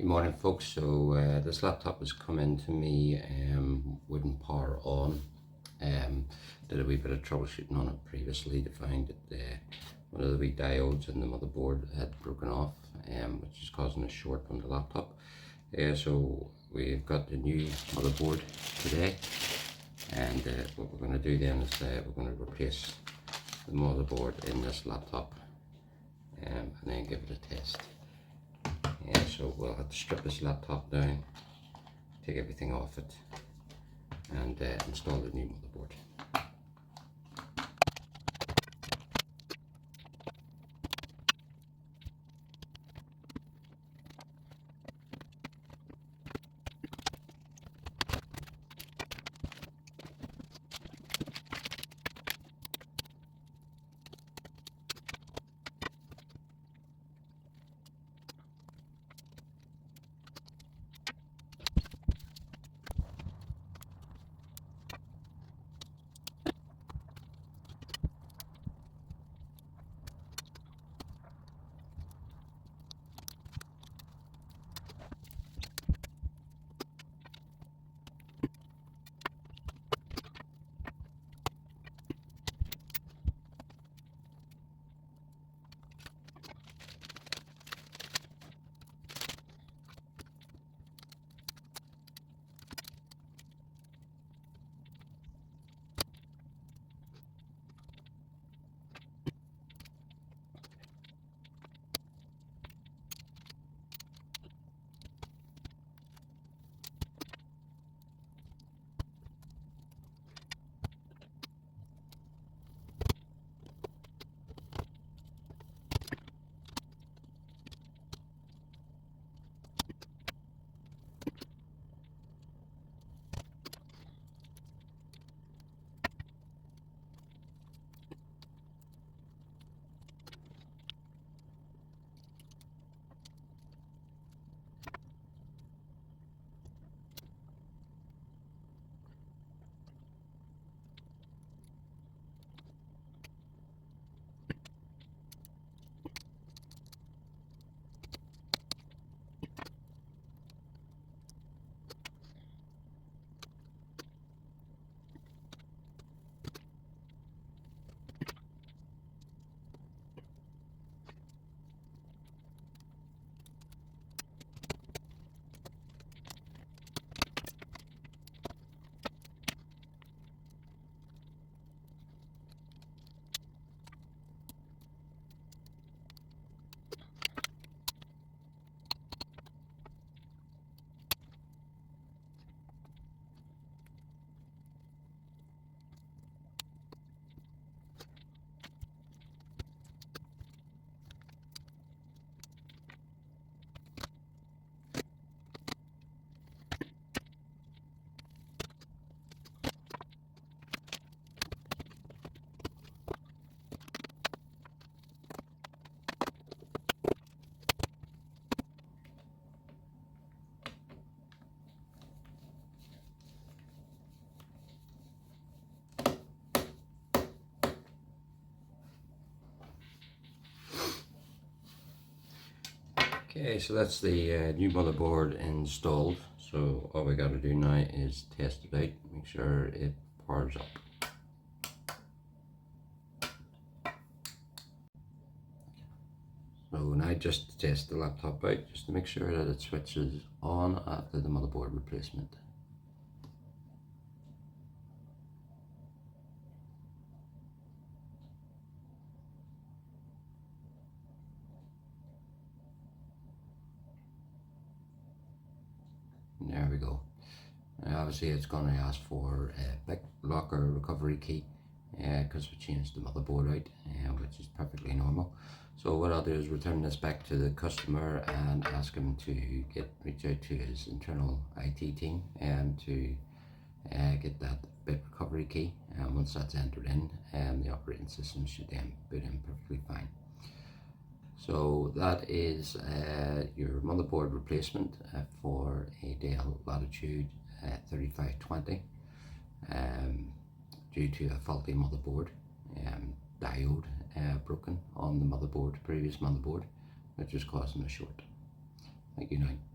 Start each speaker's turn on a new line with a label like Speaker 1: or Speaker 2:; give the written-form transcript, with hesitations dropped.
Speaker 1: Good morning, folks. So this laptop has come into me wouldn't power on. Did a wee bit of troubleshooting on it previously to find that one of the wee diodes in the motherboard had broken off, which is causing a short on the laptop. So we've got the new motherboard today, and what we're going to do then is we're going to replace the motherboard in this laptop and then give it a test. So we'll have to strip this laptop down, take everything off it, and install the new motherboard. Okay, so that's the new motherboard installed. So all we got to do now is test it out, make sure it powers up. So now just to test the laptop out, just to make sure that it switches on after the motherboard replacement. There we go. Now obviously it's going to ask for a big lock or recovery key because we changed the motherboard out, which is perfectly normal. So what I'll do is return this back to the customer and ask him to reach out to his internal IT team and to get that bit recovery key. And once that's entered in, the operating system should then boot in perfectly fine. So that is your motherboard replacement for a Dell Latitude 3520 due to a faulty motherboard. Diode broken on the motherboard, previous motherboard, which is causing a short. Thank you now.